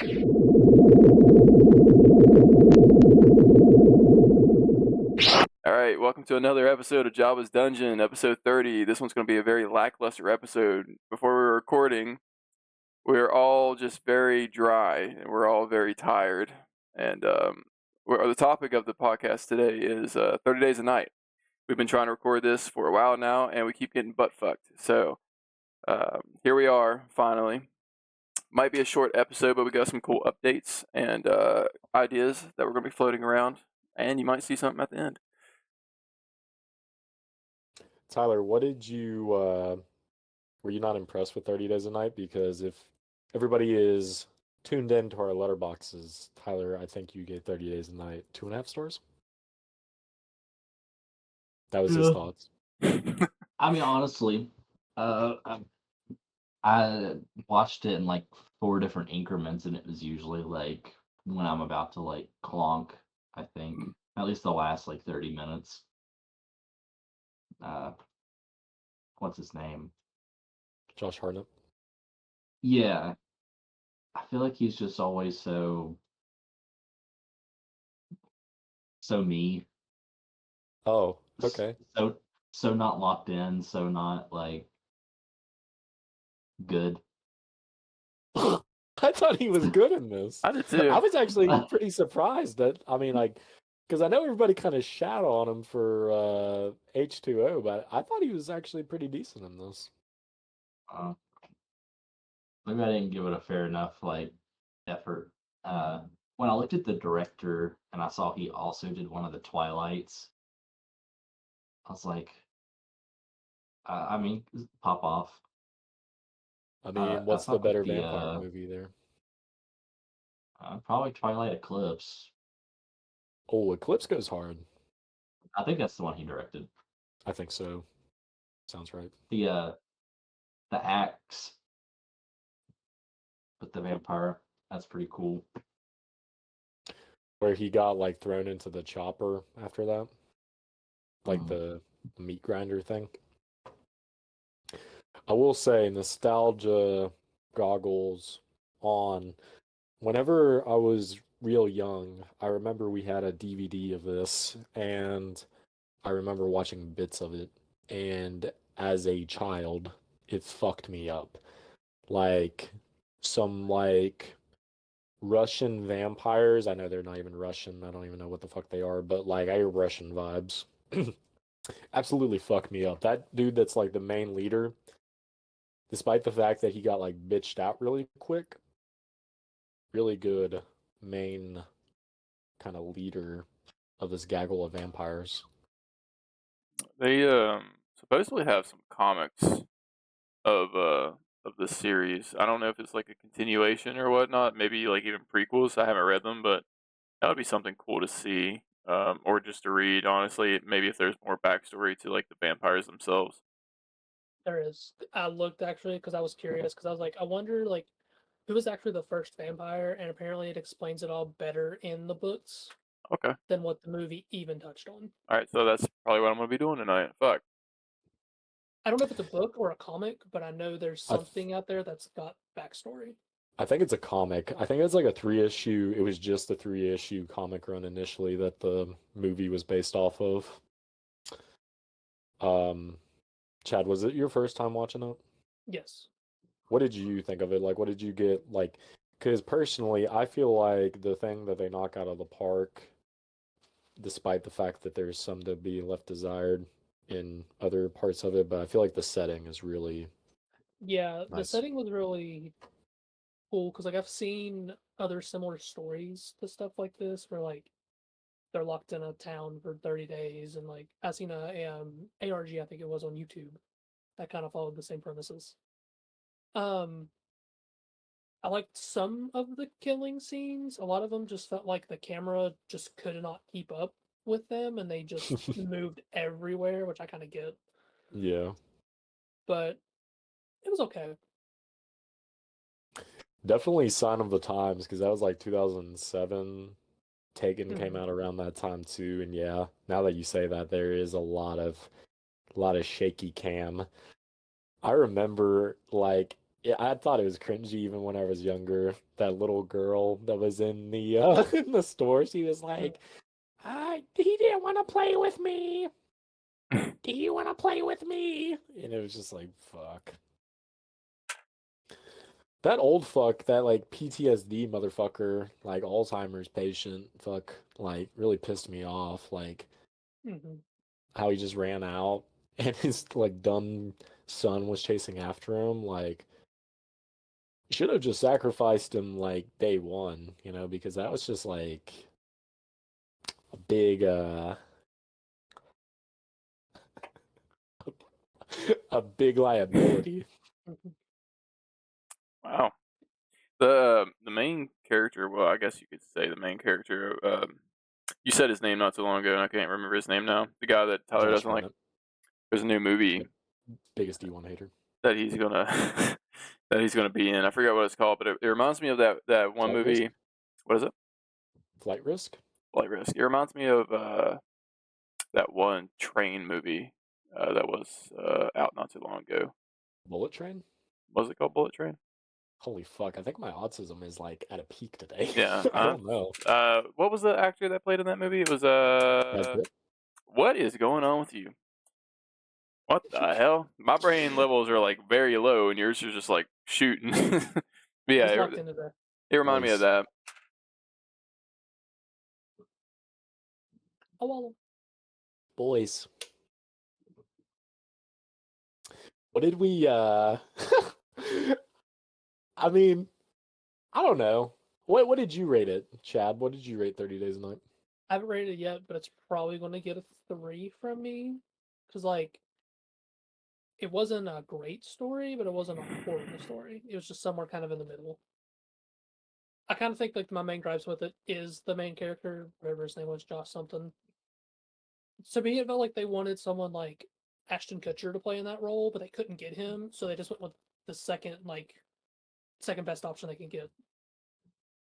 All right, welcome to another episode of Jabba's Dungeon, episode 30. This one's going to be a very lackluster episode. Before we were recording, we are all just very dry and we're all very tired. And the topic of the podcast today is 30 Days a Night. We've been trying to record this for a while now and we keep getting butt fucked. So here we are, finally. Might be a short episode, but we got some cool updates and ideas that we're going to be floating around. And you might see something at the end. Tyler, what did you were you not impressed with 30 Days a Night? Because if everybody is tuned in to our letterboxes, Tyler, I think you gave 30 Days a Night 2.5 stars. That was his Yeah. thoughts. I mean, honestly, I watched it in like 4 different increments, and it was usually like when I'm about to like clonk, I think, at least the last like 30 minutes. What's his name? Josh Hartnett. Yeah, I feel like he's just always so me. Oh, okay. So not locked in, so not like good. I thought he was good in this. I did too. I was actually pretty surprised that, I mean, like, because I know everybody kind of shat on him for H2O, but I thought he was actually pretty decent in this. Maybe I didn't give it a fair enough like effort. When I looked at the director and I saw he also did one of the Twilights, I was like, I mean, pop off. I mean, what's the better vampire movie there? Probably Twilight Eclipse. Oh, Eclipse goes hard. I think that's the one he directed. I think so. Sounds right. The axe with the vampire, that's pretty cool. Where he got like thrown into the chopper after that, like the meat grinder thing. I will say, nostalgia goggles on. Whenever I was real young, I remember we had a DVD of this, and I remember watching bits of it. And as a child, it fucked me up. Like some like Russian vampires. I know they're not even Russian. I don't even know what the fuck they are, but like I hear Russian vibes. Absolutely fucked me up. That dude that's like the main leader, despite the fact that he got like bitched out really quick, really good main kind of leader of this gaggle of vampires. They supposedly have some comics of this series. I don't know if it's like a continuation or whatnot. Maybe like even prequels. I haven't read them, but that would be something cool to see, or just to read. Honestly, maybe if there's more backstory to like the vampires themselves. There is. I looked actually because I was curious because I was like, I wonder like who was actually the first vampire, and apparently it explains it all better in the books Okay. than what the movie even touched on. All right. So that's probably what I'm gonna be doing tonight. Fuck. I don't know if it's a book or a comic, but I know there's something out there that's got backstory. I think it's a comic. I think it's like a 3-issue. It was just a 3-issue comic run initially that the movie was based off of. Chad, was it your first time watching it? Yes. What did you think of it? Like, what did you get? Like, because personally, I feel like the thing that they knock out of the park, despite the fact that there's some to be left desired in other parts of it, but I feel like the setting is really Yeah, the nice. setting was really cool because like I've seen other similar stories to stuff like this where like they're locked in a town for 30 days, and like I seen a ARG, I think it was, on YouTube that kind of followed the same premises. I liked some of the killing scenes. A lot of them just felt like the camera just could not keep up with them and they just moved everywhere, which I kind of get. Yeah. But it was okay. Definitely sign of the times because that was like 2007. Taken came out around that time too, and yeah, now that you say that, there is a lot of shaky cam. I remember like Yeah, I thought it was cringy even when I was younger. That little girl that was in the in the store, she was like, he didn't want to play with me. Do you want to play with me? And it was just like, fuck. That old fuck, that like PTSD motherfucker, like Alzheimer's patient, fuck, like really pissed me off. Like how he just ran out and his like dumb son was chasing after him. Like, should have just sacrificed him like day one, because that was just like a big a big liability. Wow. The main character, well, I guess you could say the main character. You said his name not too long ago, and I can't remember his name now. The guy that Tyler Josh doesn't like. Bennett, There's a new movie biggest D1 hater. that he's gonna that he's gonna be in. I forgot what it's called, but it reminds me of that one Flight movie. Risk? What is it? Flight Risk? Flight Risk. It reminds me of that one train movie that was out not too long ago. Bullet Train? Was it called Bullet Train? Holy fuck, I think my autism is like at a peak today. Yeah. I don't know. What was the actor that played in that movie? It was Brad Pitt? what is going on with you? What the hell? My brain levels are like very low, and yours are just like shooting. But yeah, He's locked into that. it reminded me of Nice. that. Oh, well. Boys. What did we I mean, I don't know. What did you rate it, Chad? What did you rate 30 Days a Night? I haven't rated it yet, but it's probably going to get a 3 from me. Because, like, it wasn't a great story, but it wasn't a horrible story. It was just somewhere kind of in the middle. I kind of think, like, my main gripes with it is the main character, whatever his name was, Josh something. To me, it felt like they wanted someone like Ashton Kutcher to play in that role, but they couldn't get him, so they just went with the second best option they can get.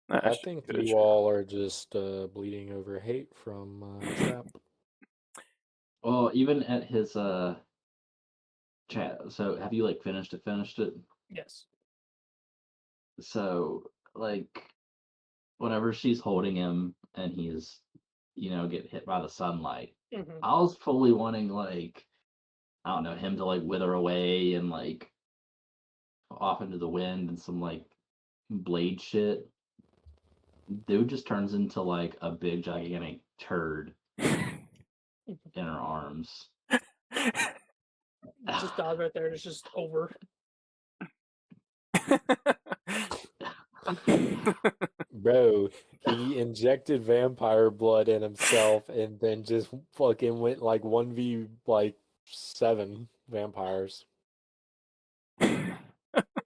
I think you all are just bleeding over hate from Trap. Well, even at his chat. So have you like finished it? Yes. So like whenever she's holding him and he's get hit by the sunlight, I was fully wanting like I don't know him to like wither away and like off into the wind and some like blade shit. Dude just turns into like a big gigantic turd in her arms. Just dies right there and it's just over. Bro, he injected vampire blood in himself and then just fucking went like 1v like 7 vampires.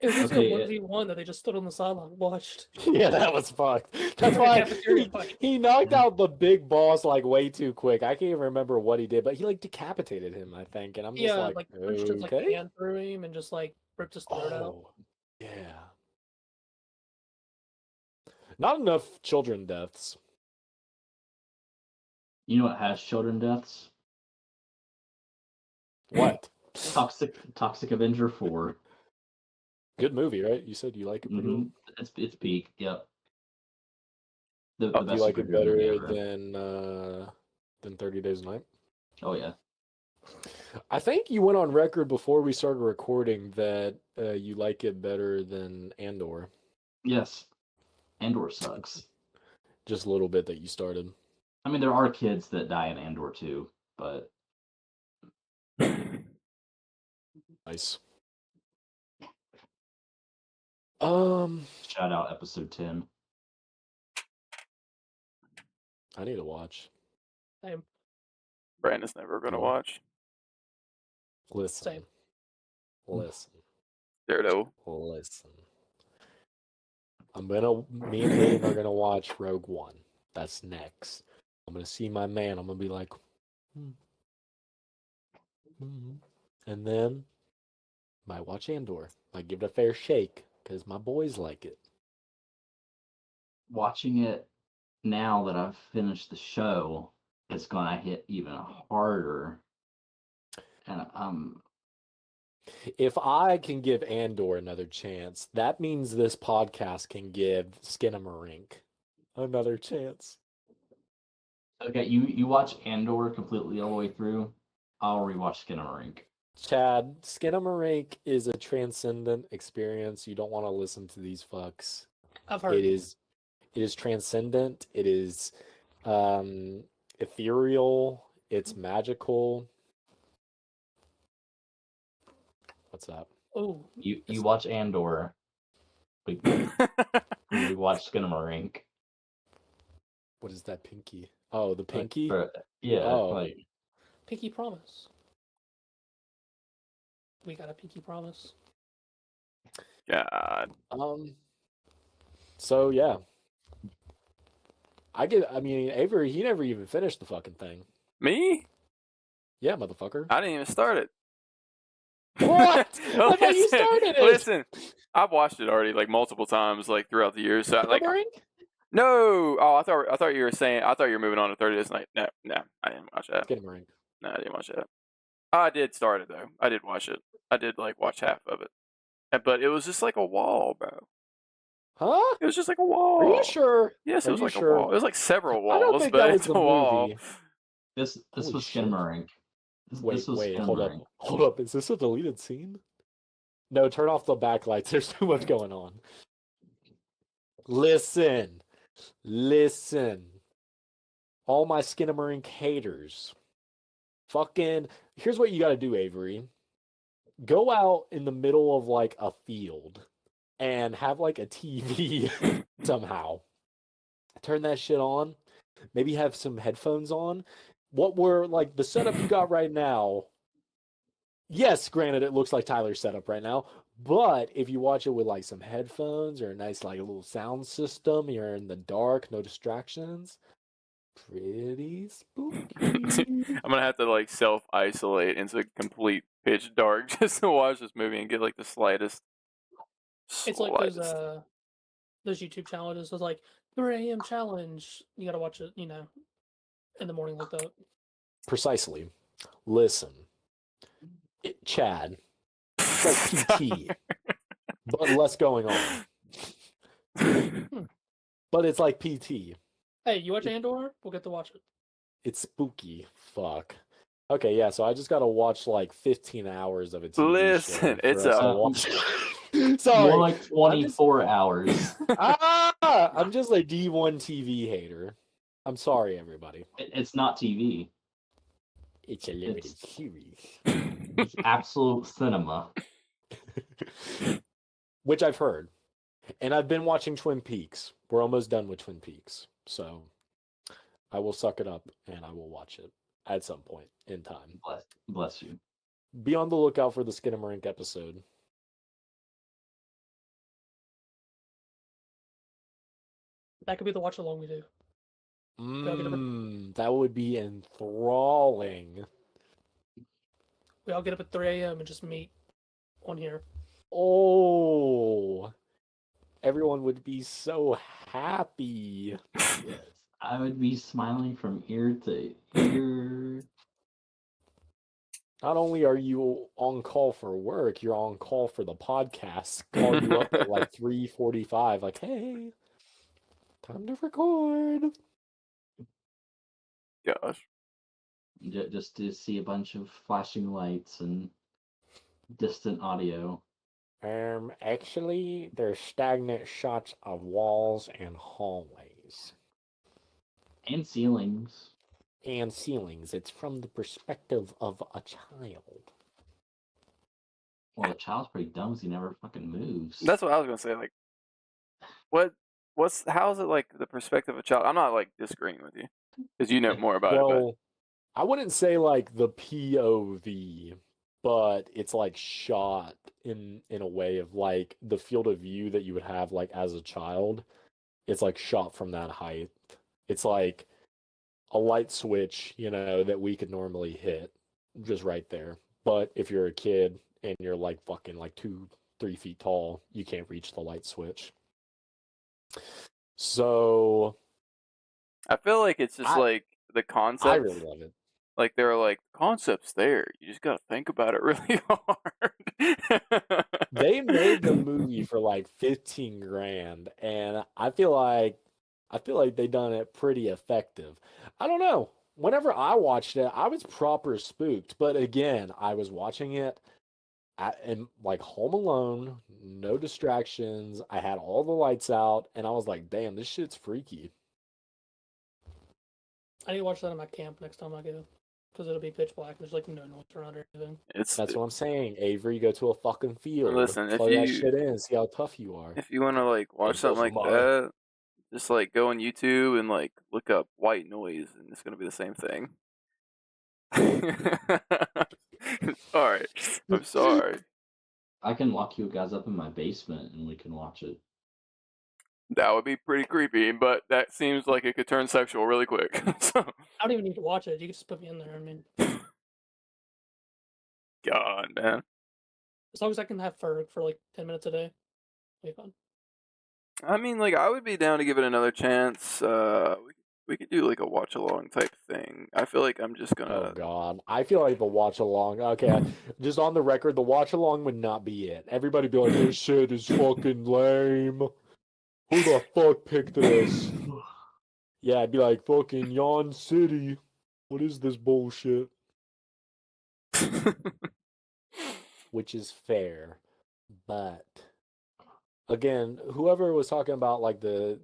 It was Okay, a 1v1 that they just stood on the sideline and watched. Yeah, that was fucked. That's Like a why cafeteria fight. he knocked out the big boss like way too quick. I can't even remember what he did, but he like decapitated him, I think. And I'm just like punched his like okay. hand through him and just like ripped his throat out. Oh, yeah. Not enough children deaths. You know what has children deaths? What? Toxic Avenger 4. Good movie, right? You said you like it pretty well? It's peak. Yep. The Do you best like it superhero movie better ever. than 30 Days a Night? Oh yeah. I think you went on record before we started recording that you like it better than Andor. Yes. Andor sucks. Just a little bit that you started. I mean, there are kids that die in Andor too, but Nice. shout out episode 10. I need to watch. Same. Brandon's never gonna watch. Listen. Same. Listen. Daredevil. Listen. Me and Hayden are gonna watch Rogue One. That's next. I'm gonna see my man. I'm gonna be like, and then might watch Andor. Might give it a fair shake because my boys like it. Watching it now that I've finished the show, it's gonna hit even harder. And If I can give Andor another chance, that means this podcast can give Skinamarink another chance. Okay, you watch Andor completely all the way through. I'll rewatch Skinamarink. Chad, Skinamarink is a transcendent experience. You don't want to listen to these fucks. I've heard. It is transcendent. It is ethereal. It's magical. What's up? Oh, You watch Andor, but we watch Skinamarink. What is that pinky? Oh, the pinky? Yeah, Oh. like pinky promise. We got a pinky promise. God. So yeah. I mean, Avery, he never even finished the fucking thing. Me? Yeah, motherfucker. I didn't even start it. What? I thought you started it. Listen, I've watched it already like multiple times, like throughout the years. So like, Skinamarink? no. Oh, I thought you were saying. I thought you were moving on to 30 Days Night. No, I didn't watch that. Skinamarink. No, I didn't watch that. I did start it though. I did watch it. I did like watch half of it, but it was just like a wall, bro. Huh? It was just like a wall. Are you sure? Yes, it Are was you like sure? a wall. It was like several walls, I don't think but that was it's the a wall. movie. this Holy was shit. Skinamarink. This was Wait, hold Skinamarink. up. Is this a deleted scene? No, turn off the backlights. There's too much going on. Listen. All my Skinamarink haters. Fucking, here's what you gotta do, Avery. Go out in the middle of like a field and have like a TV somehow. Turn that shit on. Maybe have some headphones on. What were like the setup you got right now? Yes, granted, it looks like Tyler's setup right now, but if you watch it with like some headphones or a nice like little sound system, you're in the dark, no distractions. Pretty spooky. I'm gonna have to like self-isolate into complete pitch dark just to watch this movie and get like the slightest. It's like those YouTube challenges. It's like 3 a.m. challenge. You gotta watch it, in the morning like that. Precisely. Listen, Chad, it's like PT, but less going on. But it's like PT. Hey, you watch Andor? We'll get to watch it. It's spooky. Fuck. Okay, yeah, so I just gotta watch like 15 hours of it. Listen, it's a Sorry. More like 24 hours. I'm just a D1 TV hater. I'm sorry, everybody. It's not TV. It's a limited series. It's absolute cinema. Which I've heard. And I've been watching Twin Peaks. We're almost done with Twin Peaks. So I will suck it up and I will watch it at some point in time. Bless you. Be on the lookout for the Skinamarink episode. That could be the watch along we do. That would be enthralling. We all get up at 3 a.m. and just meet on here. Oh, everyone would be so happy. Yes. I would be smiling from ear to ear. Not only are you on call for work, you're on call for the podcast. Call you up at like 3:45, like, hey, time to record. Gosh. Just to see a bunch of flashing lights and distant audio. Actually, there's stagnant shots of walls and hallways. And ceilings. And ceilings. It's from the perspective of a child. Well, the child's pretty dumb because he never fucking moves. That's what I was gonna say. Like, how is it like the perspective of a child? I'm not like disagreeing with you because you know more about it. But I wouldn't say like the POV, but it's like shot in a way of like the field of view that you would have like as a child. It's like shot from that height. It's like a light switch, that we could normally hit just right there. But if you're a kid and you're like fucking like 2-3 feet tall, you can't reach the light switch. So I feel like it's just like the concept. I really love it. Like they were like, concept's there. You just gotta think about it really hard. They made the movie for like 15 grand, and I feel like they done it pretty effective. I don't know. Whenever I watched it, I was proper spooked. But again, I was watching it in like home alone, no distractions. I had all the lights out, and I was like, "Damn, this shit's freaky." I need to watch that at my camp next time I go, because it'll be pitch black. There's like no noise around or anything. It's That's what I'm saying. Avery, go to a fucking field, listen, plug that shit in, see how tough you are. if you want to like watch It something like doesn't matter. that, just like go on YouTube and like look up white noise, and it's gonna be the same thing. All right, I'm sorry. I can lock you guys up in my basement and we can watch it. That would be pretty creepy, but that seems like it could turn sexual really quick. So, I don't even need to watch it. You can just put me in there. I mean, God, man. as long as I can have Ferg for like 10 minutes a day, it'll be fun. I mean, like, I would be down to give it another chance. We could do like a watch along type thing. I feel like I'm just Oh gonna. God, I feel like the watch along. Okay, just on the record, the watch along would not be it. Everybody be like, "This shit is fucking lame. Who the fuck picked this?" Yeah, I'd be like, "Fucking Yawn City. What is this bullshit?" Which is fair, but again, whoever was talking about like the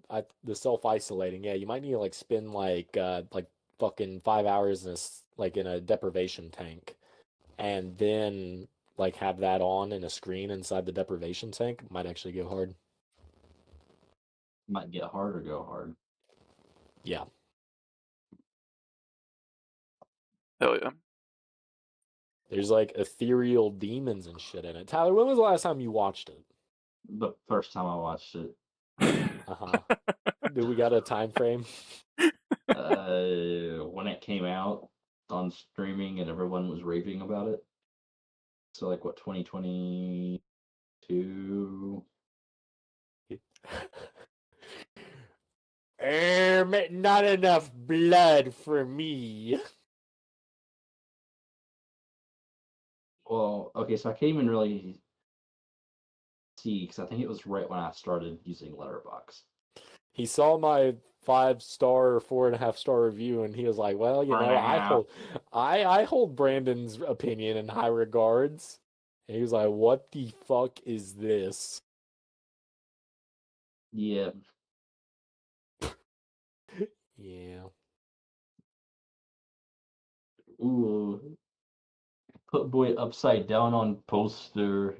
self isolating, yeah, you might need to like spend like fucking 5 hours in like in a deprivation tank, and then like have that on in a screen inside the deprivation tank might actually go hard. Might get hard or go hard. Yeah. Hell yeah. There's like ethereal demons and shit in it. Tyler, when was the last time you watched it? The first time I watched it, Uh-huh. Do we got a time frame? when it came out on streaming and everyone was raving about it. So like what, 2022? Not enough blood for me. Well, okay, so I can't even really see because I think it was right when I started using Letterboxd. He saw my 5-star or 4.5-star review, and he was like, "Well, you know, I hold Brandon's opinion in high regards." And he was like, "What the fuck is this?" Yeah. Yeah. Ooh. Put boy upside down on poster.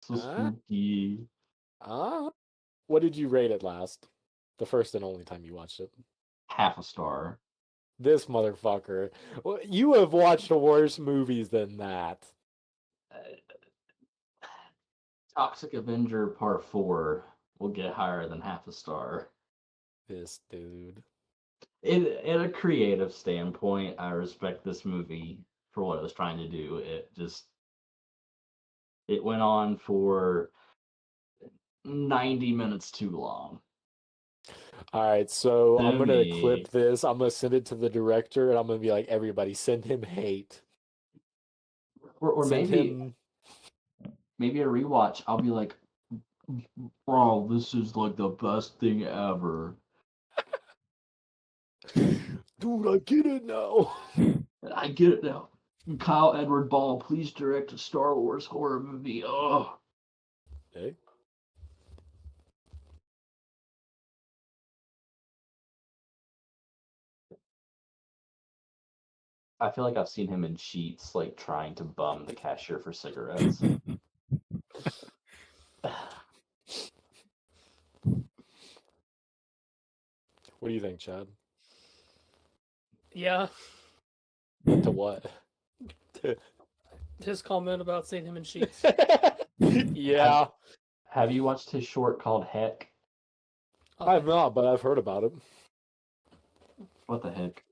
So spooky. What did you rate it last? The first and only time you watched it. Half a star. This motherfucker. Well, you have watched worse movies than that. Toxic Avenger Part 4 will get higher than half a star. This dude. In a creative standpoint, I respect this movie for what it was trying to do. It went on for 90 minutes too long. All right, so To I'm gonna me. clip this. I'm gonna send it to the director, and I'm gonna be like, everybody, send him hate. Or Send maybe a rewatch. I'll be like, bro, this is like the best thing ever. Dude, I get it now. I get it now. Kyle Edward Ball, please direct a Star Wars horror movie. Oh. Hey. I feel like I've seen him in Sheets, like trying to bum the cashier for cigarettes. What do you think, Chad? Yeah, To what? his comment about seeing him in Sheets. Yeah. Have you watched his short called Heck? I've not, but I've heard about it. What the heck?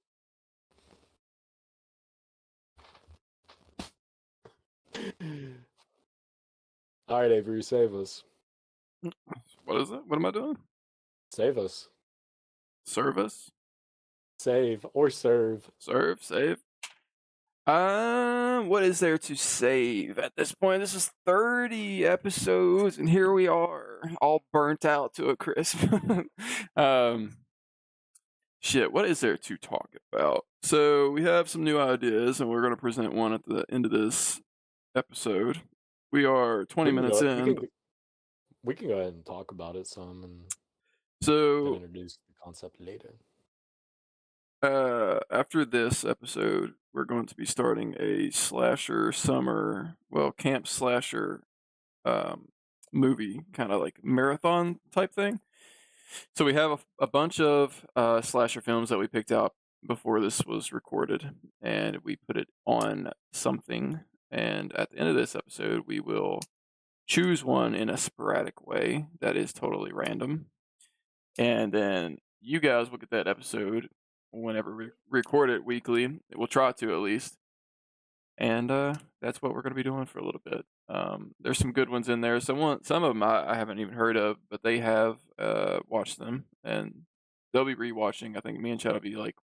All right, Avery, save us. What is it? What am I doing? Save us. Service? Save or serve. Serve? Save? What is there to save at this point? This is 30 episodes, and here we are, all burnt out to a crisp. um, Shit, what is there to talk about? So we have some new ideas, and we're going to present one at the end of this episode. We are 20 We can minutes go. in. We can go ahead and talk about it some, and then So introduce the concept later. after this episode, we're going to be starting a slasher summer, camp slasher movie, kind of like marathon type thing. So we have a bunch of slasher films that we picked out before this was recorded, and we put it on something. And at the end of this episode, we will choose one in a sporadic way that is totally random. And then you guys will get that episode whenever we record it weekly. We'll try to at least. And that's what we're going to be doing for a little bit. There's some good ones in there. Some of them I haven't even heard of, but they have watched them, and they'll be rewatching. I think me and Chad will be like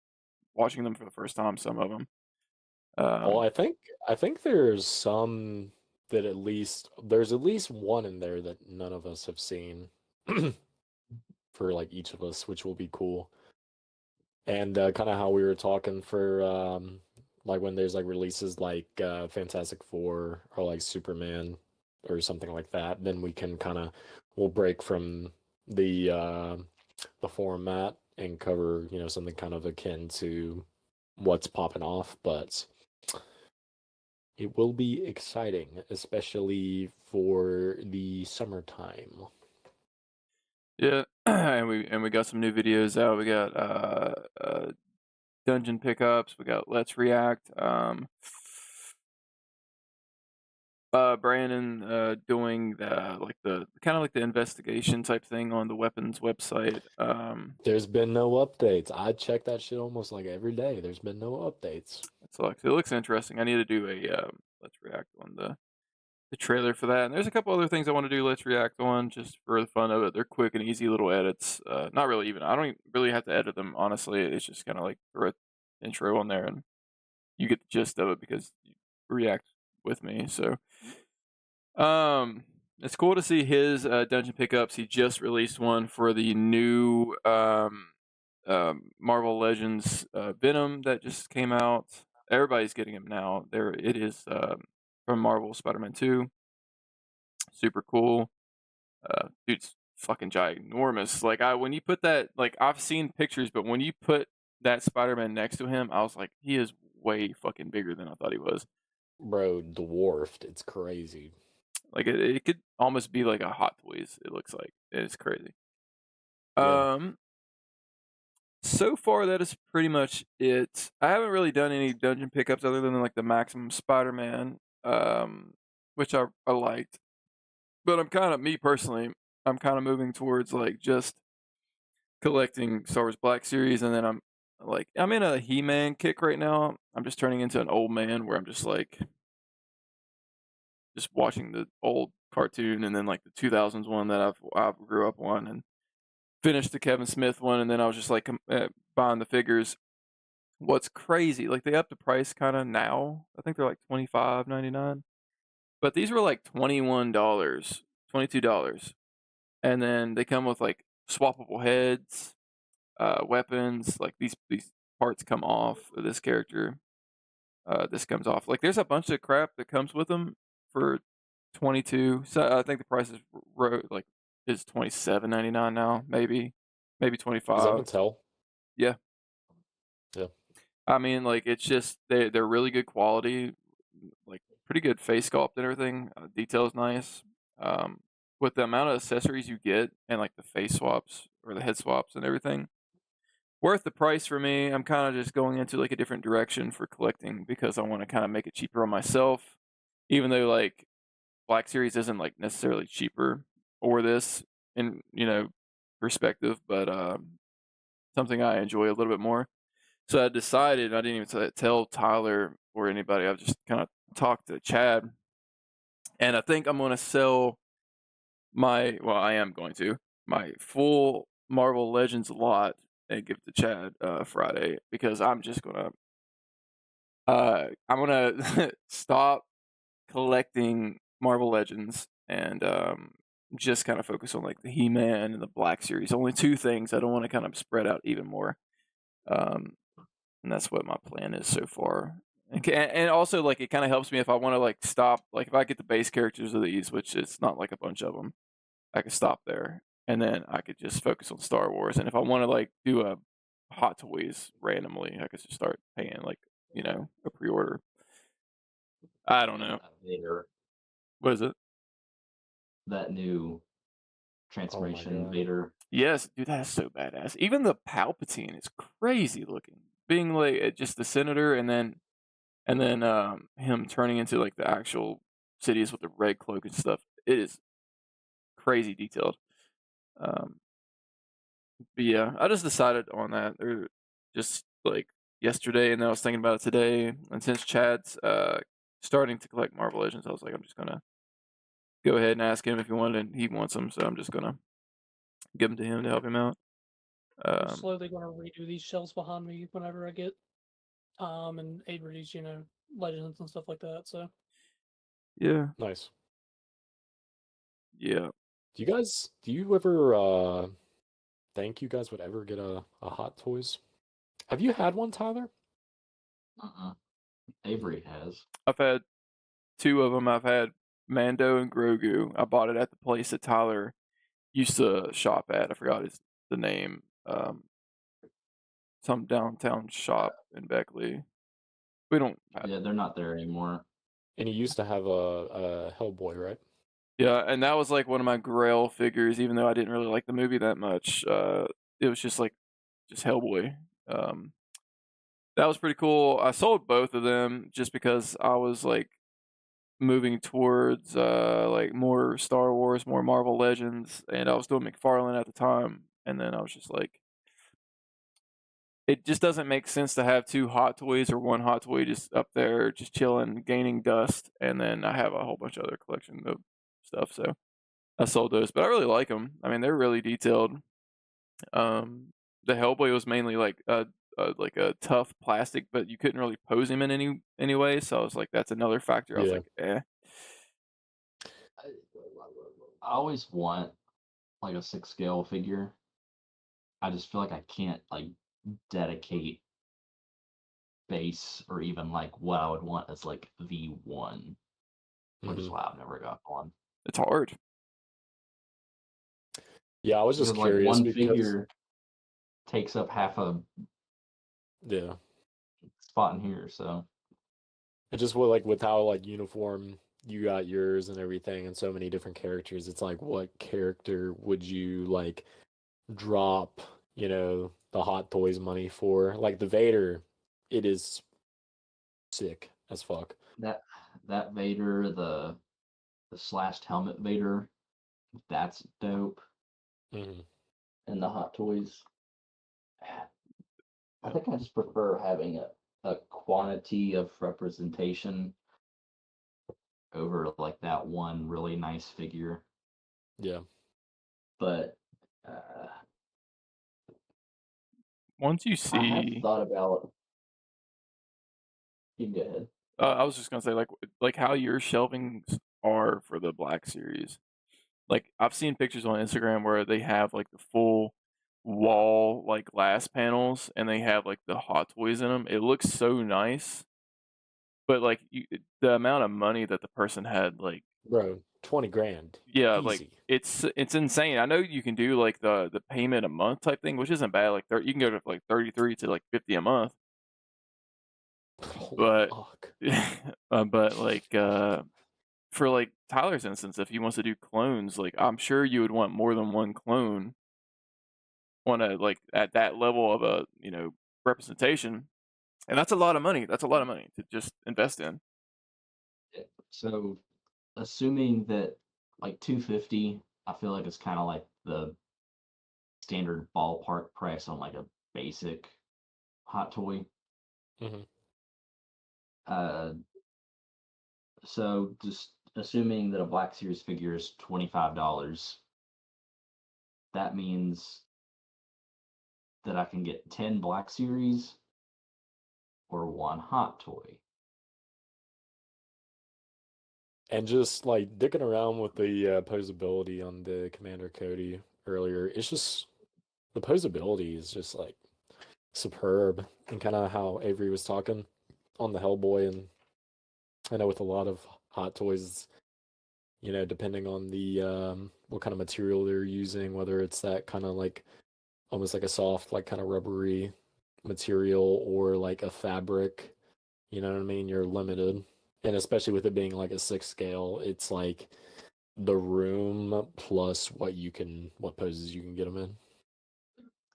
watching them for the first time. Some of them. Well, I think there's some that there's at least one in there that none of us have seen for like each of us, which will be cool. And kind of how we were talking for like when there's like releases like Fantastic Four or like Superman or something like that, then we can we'll break from the format and cover, something kind of akin to what's popping off, but it will be exciting, especially for the summertime. Yeah, and we got some new videos out. We got dungeon pickups. We got Let's React. Brandon doing the kind of like the investigation type thing on the weapons website. There's been no updates. I check that shit almost like every day. There's been no updates. It looks interesting. I need to do a Let's React on the trailer for that. And there's a couple other things I want to do Let's React on just for the fun of it. They're quick and easy little edits. Not really even. I don't even really have to edit them, honestly. It's just kind of like throw an intro on there and you get the gist of it because you react with me. So it's cool to see his dungeon pickups. He just released one for the new Marvel Legends Venom that just came out. Everybody's getting him now. It is from Marvel Spider-Man 2. Super cool. Dude's fucking ginormous. Like when you put that, like I've seen pictures, but when you put that Spider-Man next to him, I was like, he is way fucking bigger than I thought he was. Bro, dwarfed. It's crazy. Like it could almost be like a Hot Toys. It looks like it's crazy. Yeah. So far that is pretty much it. I haven't really done any dungeon pickups other than like the Maximum Spider-Man, which I liked. But me personally, I'm kind of moving towards like just collecting Star Wars Black Series, and then I'm in a He-Man kick right now. I'm just turning into an old man where I'm just like just watching the old cartoon and then like the 2000s one that I grew up on and finished the Kevin Smith one, and then I was just like buying the figures. What's crazy, like they upped the price kind of now. I think they're like $25.99, but these were like $21, $22, and then they come with like swappable heads, weapons. Like these parts come off of this character. This comes off. Like there's a bunch of crap that comes with them for 22. So I think the price is $27.99 now, maybe Is that 25. Mattel? Yeah. Yeah. I mean, like it's just they're really good quality, like pretty good face sculpt and everything. Detail is nice. With the amount of accessories you get and like the face swaps or the head swaps and everything, worth the price for me. I'm kind of just going into like a different direction for collecting because I want to kind of make it cheaper on myself, even though like Black Series isn't like necessarily cheaper or this in perspective, but something I enjoy a little bit more. So I decided, I didn't even tell Tyler or anybody. I've just kind of talked to Chad, and I think I'm going to sell I am going to my full Marvel Legends lot and give it to Chad Friday because I'm just gonna I'm gonna stop collecting Marvel Legends and just kind of focus on like the He-Man and the Black Series. Only two things. I don't want to kind of spread out even more. Um, and that's what my plan is so far. And also like it kind of helps me if I want to like stop, like if I get the base characters of these, which is not like a bunch of them, I could stop there and then I could just focus on Star Wars. And if I want to like do a Hot Toys randomly, I could just start paying like a pre-order. I don't know. Vader, What is it? that new Oh my transformation god. Vader. Yes, dude, that's so badass. Even the Palpatine is crazy looking. Being like just the senator, and then him turning into like the actual cities with the red cloak and stuff. It is crazy detailed. Um, but yeah, I just decided on that. Or just like yesterday, and then I was thinking about it today. And since Chad's starting to collect Marvel Legends, I was like, I'm just gonna go ahead and ask him if he wanted, and he wants them, so I'm just gonna give them to him to help him out. I'm Um, slowly going to redo these shelves behind me whenever I get time and Avery's, legends and stuff like that. So yeah, Nice. yeah. Do you ever think you guys would ever get a Hot Toys? Have you had one, Tyler? Avery has. I've had two of them. I've had Mando and Grogu. I bought it at the place that Tyler used to shop at. I forgot the name. Some downtown shop in Beckley. We don't have. Yeah, they're not there anymore. And you used to have a Hellboy, right? Yeah, and that was like one of my Grail figures, even though I didn't really like the movie that much. It was just Hellboy. Um, that was pretty cool. I sold both of them just because I was like moving towards like more Star Wars, more Marvel Legends, and I was doing McFarlane at the time, and then I was just like, it just doesn't make sense to have two Hot Toys or one Hot Toy just up there, just chilling, gaining dust, and then I have a whole bunch of other collection of stuff. So I sold those, but I really like them. I mean, they're really detailed. Um, the Hellboy was mainly like a tough plastic, but you couldn't really pose him in any way. So I was like, that's another factor. I was Yeah. like, eh. I, I always want like a 6 scale figure. I just feel like I can't like dedicate base or even like what I would want as like the one, which is Mhm. why I've never got one. It's hard. Yeah, I was just Because like curious one because figure takes up half a yeah, spot in here, so it just like with how like uniform you got yours and everything, and so many different characters. It's like, what character would you like drop? The Hot Toys money for? Like the Vader, it is sick as fuck. that Vader, the slashed helmet Vader, that's dope. Hmm. And the Hot Toys, I think I just prefer having a quantity of representation over like that one really nice figure. Yeah. But uh, Once you I have see, thought about. You go ahead. I was just gonna say like how your shelvings are for the Black Series. Like I've seen pictures on Instagram where they have like the full wall like glass panels, and they have like the Hot Toys in them. It looks so nice, but like the amount of money that the person had, like Bro, 20 grand. yeah, like Easy. it's insane. I know you can do like the payment a month type thing, which isn't bad. Like you can go to like 33 to like 50 a month, Holy but fuck. but like for like Tyler's instance, if he wants to do clones, like I'm sure you would want more than one clone on a like at that level of a representation, and that's a lot of money. That's a lot of money to just invest in. So, assuming that like 250, I feel like it's kind of like the standard ballpark price on like a basic hot toy. Hmm. Uh, so just assuming that a Black Series figure is $25, that means that I can get 10 Black Series or one hot toy? And just like dicking around with the posability on the Commander Cody earlier, it's just the posability is just like superb, and kind of how Avery was talking on the Hellboy, and I know with a lot of hot toys, depending on the what kind of material they're using, whether it's that kind of like almost like a soft, like kind of rubbery material or like a fabric, you know what I mean? You're limited. And especially with it being like a 6 scale, it's like the room plus what poses you can get them in.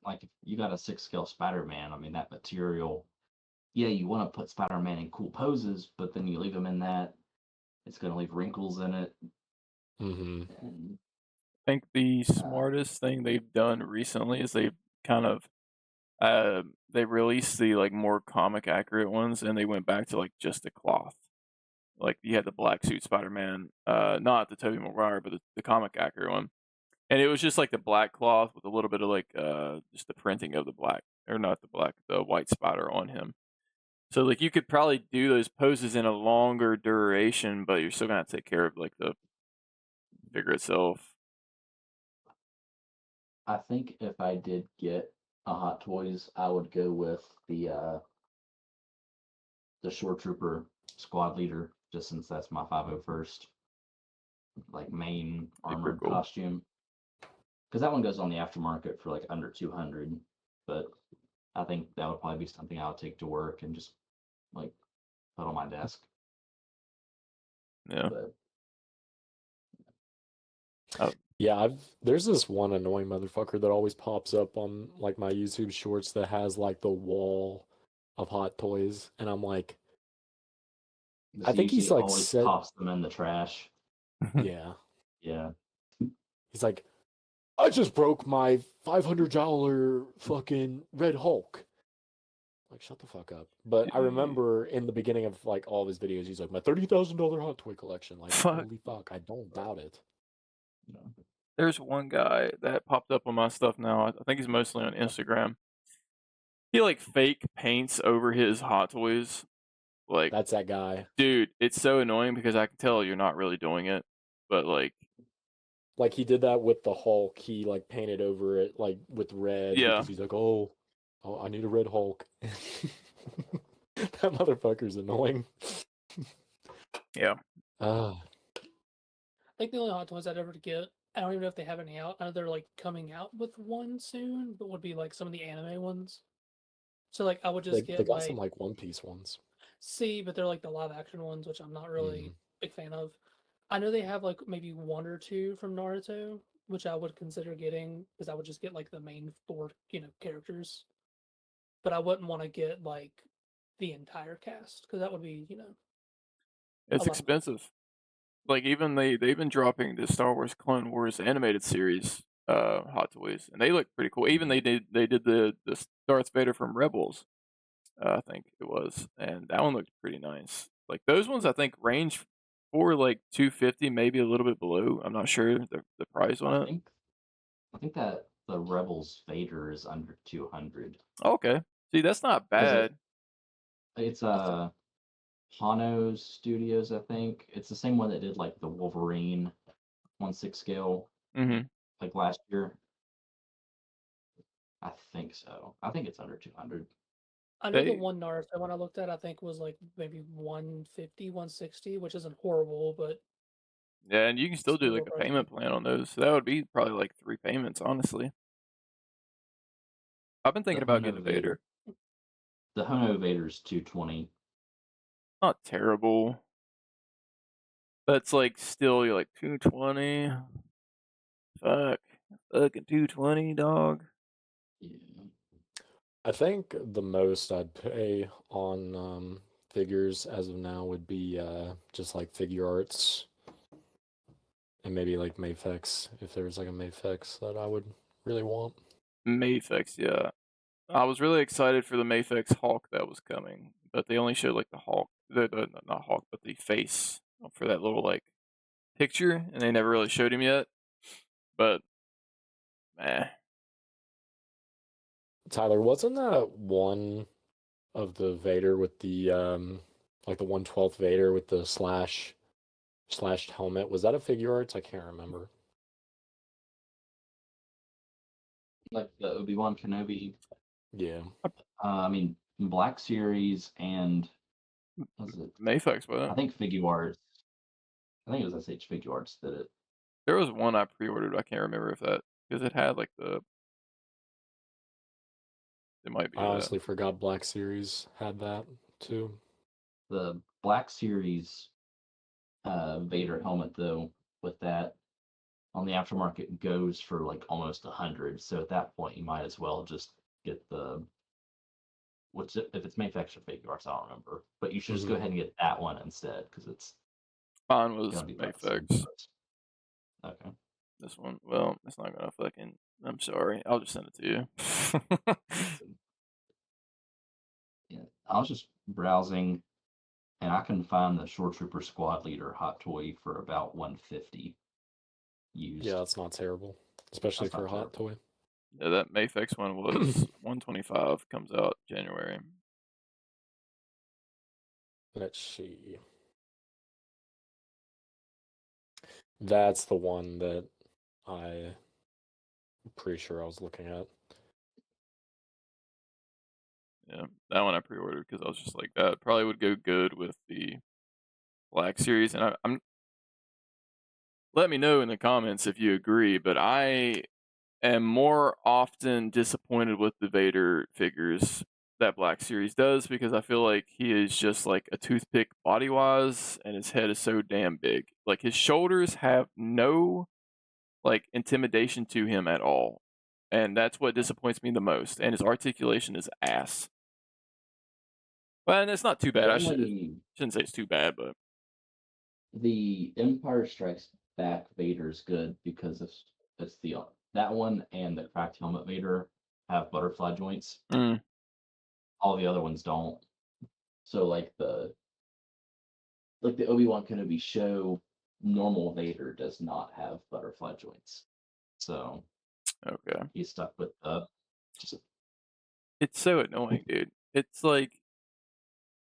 Like if you got a 6 scale Spider-Man, I mean that material, yeah, you want to put Spider-Man in cool poses, but then you leave him in that, it's going to leave wrinkles in it. Mm-hmm. And I think the smartest thing they've done recently is they've kind of they released the like more comic accurate ones, and they went back to like just the cloth. Like you had the black suit Spider-Man, not the Tobey Maguire, but the comic accurate one, and it was just like the black cloth with a little bit of like just the printing of the black, or not the black, the white spider on him. So like you could probably do those poses in a longer duration, but you're still gonna have to take care of like the figure itself. I think if I did get a Hot Toys, I would go with the Shore Trooper Squad Leader, just since that's my 501st like main Super armored cool. costume. Because that one goes on the aftermarket for like under 200, but I think that would probably be something I would take to work and just like put on my desk. Yeah. But Yeah, there's this one annoying motherfucker that always pops up on like my YouTube shorts that has like the wall of hot toys, and I'm like, I this think he's usually like always set. toss them in the trash. Yeah, Yeah. he's like, I just broke my $500 fucking Red Hulk. Like, shut the fuck up. But I remember in the beginning of like all of his videos, he's like, my $30,000 hot toy collection. Like, Fuck. holy fuck, I don't doubt it. There's one guy that popped up on my stuff now. I think he's mostly on Instagram. He like fake paints over his Hot Toys. Like, That's that guy. dude, it's so annoying because I can tell you're not really doing it, but like, Like he did that with the Hulk. He like painted over it like with red yeah, because he's like, oh, I need a red Hulk. That motherfucker's annoying. yeah. Ah, I think the only Hot Toys I'd ever get, I don't even know if they have any out. I know they're like coming out with one soon, but would be like some of the anime ones. So like I would they just they get got some like like One Piece ones. but they're like the live action ones, which I'm not really Mm. big fan of. I know they have like maybe one or two from Naruto, which I would consider getting because I would just get like the main four, characters. But I wouldn't want to get like the entire cast because that would be, It's a lot of money. expensive. Like even they've been dropping the Star Wars Clone Wars animated series Hot Toys, and they look pretty cool. Even they did the Darth Vader from Rebels, I think it was, and that one looked pretty nice. Like those ones, I think range for like 250, maybe a little bit below. I'm not sure the price I on it. think I think that the Rebels Vader is under 200. Okay, see that's not Because bad. it's I th- Hano Studios, I think. It's the same one that did like the Wolverine 1/6 scale Hmm. like last year. I think so. I think it's under 200. I know the They one Naruto one I looked at, I think was like maybe 150, 160, which isn't horrible, but Yeah, and you can still do still a like little a pricey. payment plan on those. So that would be probably like 3 payments, honestly. I've been The thinking about getting Hono Vader. Vader. The Hono Vader's 220. Not terrible, but it's like still you're like 220. Fuck, fucking 220, dog. Yeah. I think the most I'd pay on figures as of now would be just like figure arts and maybe like Mafex if there's like a Mafex that I would really want. Mafex, yeah. I was really excited for the Mafex Hulk that was coming, but they only showed like the Hulk, the not Hulk, but the face for that little like picture, and they never really showed him yet. But, eh, Tyler, wasn't that one of the Vader with the like the 1/12 Vader with the slashed helmet. Was that a figure arts? I can't remember. Like the Obi-Wan Kenobi. Yeah. I mean, Black Series and was it? Mayfix, wasn't I it? think Figure Arts. I think it was SH Figure Arts that it. There was one I pre-ordered. I can't remember if that because it had like the. It might be I that. honestly forgot Black Series had that too. The Black Series Vader helmet, though, with that on the aftermarket goes for like almost 100. So at that point, you might as well just get the what's it, if it's manufactured figure arts, I don't remember, but you should just go ahead and get that one instead because it's Mine was gonna be about the same Mayfix. price. Okay. This one, well, it's not gonna fucking. I'm sorry. I'll just send it to you. Yeah, I was just browsing, and I can find the Shore Trooper Squad Leader hot toy for about 150 used. Yeah, that's not terrible, especially That's for not a hot toy. Yeah, that Mayfix one was 125. Comes out January. Let's see. That's the one that I'm pretty sure I was looking at. Yeah, that one I pre-ordered because I was just like, that probably would go good with the Black Series, and I'm. Let me know in the comments if you agree, but I am more often disappointed with the Vader figures that Black Series does because I feel like he is just like a toothpick body wise, and his head is so damn big. Like his shoulders have no like intimidation to him at all, and that's what disappoints me the most. And his articulation is ass. Well, and it's not too bad. The I only shouldn't say it's too bad, but the Empire Strikes Back Vader's good because it's the that one and the cracked helmet Vader have butterfly joints. mm, All the other ones don't. So like the Obi-Wan Kenobi show, normal Vader does not have butterfly joints. So okay. he's stuck with just It's so annoying, dude. It's like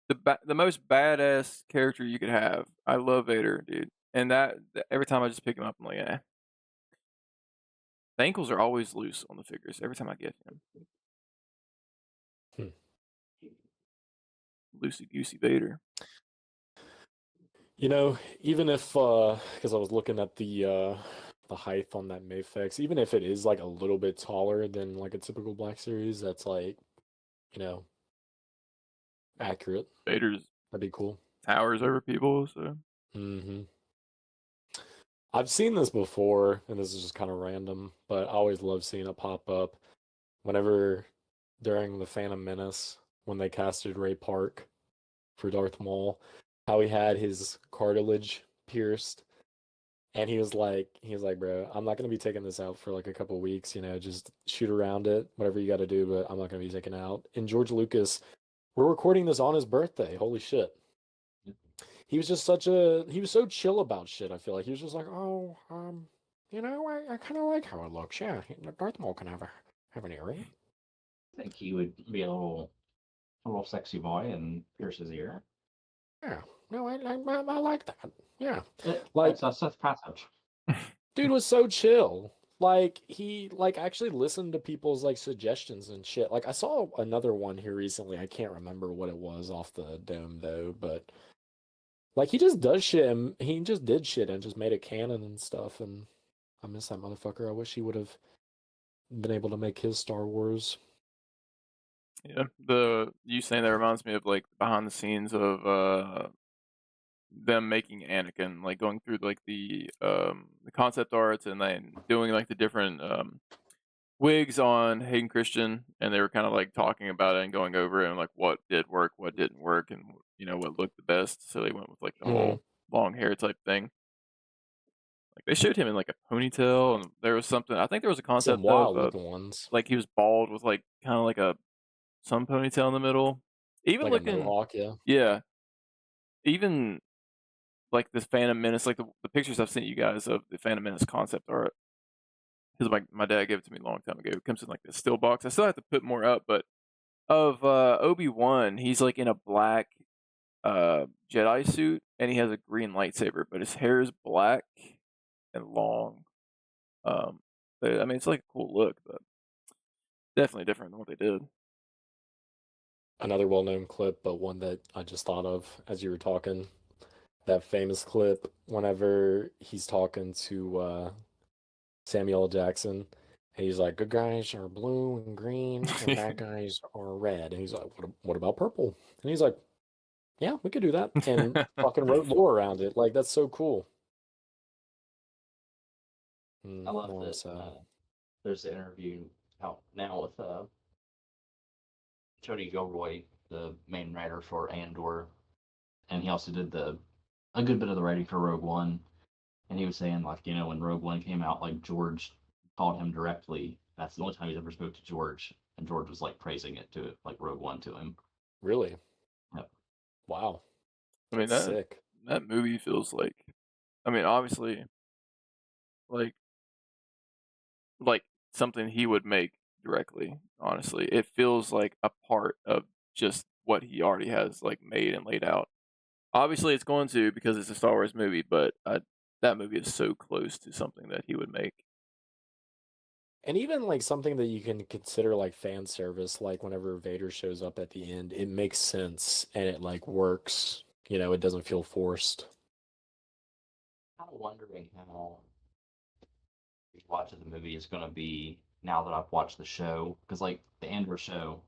the most badass character you could have. I love Vader, dude. And every time I just pick him up, I'm like, eh. The ankles are always loose on the figures every time I get him. Loosey goosey Vader. You know, even if because I was looking at the height on that Mayfix, even if it is like a little bit taller than like a typical Black Series, that's like, you know, accurate. Vader's That'd be cool. towers over people, so Mm-hmm. I've seen this before, and this is just kind of random, but I always love seeing it pop up whenever during the Phantom Menace when they casted Ray Park for Darth Maul, how he had his cartilage pierced, and he was like, bro, I'm not gonna be taking this out for like a couple weeks, you know, just shoot around it, whatever you got to do, but I'm not gonna be taking it out. And George Lucas, we're recording this on his birthday. Holy shit. He was just he was so chill about shit. I feel like he was just like, oh, you know, I kind of like how it looks. Yeah, Darth Maul can have an earring. I think he would be a little sexy boy and pierce his ear. Yeah, no, I like that. Yeah, Like that's passive. dude was so chill. Like he actually listened to people's like suggestions and shit. Like I saw another one here recently. I can't remember what it was off the dome though, but like he just does shit and he just did shit and just made it canon and stuff. And I miss that motherfucker. I wish he would have been able to make his Star Wars. yeah. You saying that reminds me of like behind the scenes of them making Anakin, like going through like the concept arts and then doing like the different wigs on Hayden Christian, and they were kind of like talking about it and going over it and like what did work, what didn't work, and you know what looked the best. So they went with like the whole long hair type thing. Like they showed him in like a ponytail, and there was something. I think there was a Some concept wild of looking ones, like he was bald with like kind of like some ponytail in the middle. Even like a looking, mohawk. Yeah, yeah, even like the Phantom Menace, like the pictures I've sent you guys of the Phantom Menace concept art. Because my dad gave it to me a long time ago. It comes in like this still box. I still have to put more up, but of Obi-Wan, he's like in a black Jedi suit, and he has a green lightsaber, but his hair is black and long. But, I mean, it's like a cool look, but definitely different than what they did. Another well-known clip, but one that I just thought of as you were talking. That famous clip whenever he's talking to Samuel L. Jackson, and he's like, "Good guys are blue and green, and bad guys are red." And he's like, "What about purple?" And he's like, "Yeah, we could do that." And fucking wrote lore around it. Like that's so cool. I love Now I'm that sad. there's an interview out now with Jody Gilroy, the main writer for Andor, and he also did a good bit of the writing for Rogue One. And he was saying, like, you know, when Rogue One came out, like George called him directly. That's the only time he's ever spoke to George, and George was like praising it to like Rogue One to him. Really? Yep. Wow. I mean, That's sick. that movie feels like, I mean, obviously, like something he would make directly. Honestly, it feels like a part of just what he already has like made and laid out. Obviously, it's going to because it's a Star Wars movie, but that movie is so close to something that he would make. And even like something that you can consider like fan service, like whenever Vader shows up at the end, it makes sense and it like works. You know, it doesn't feel forced. Kind of wondering how watching the movie is going to be now that I've watched the show, because like the Andor show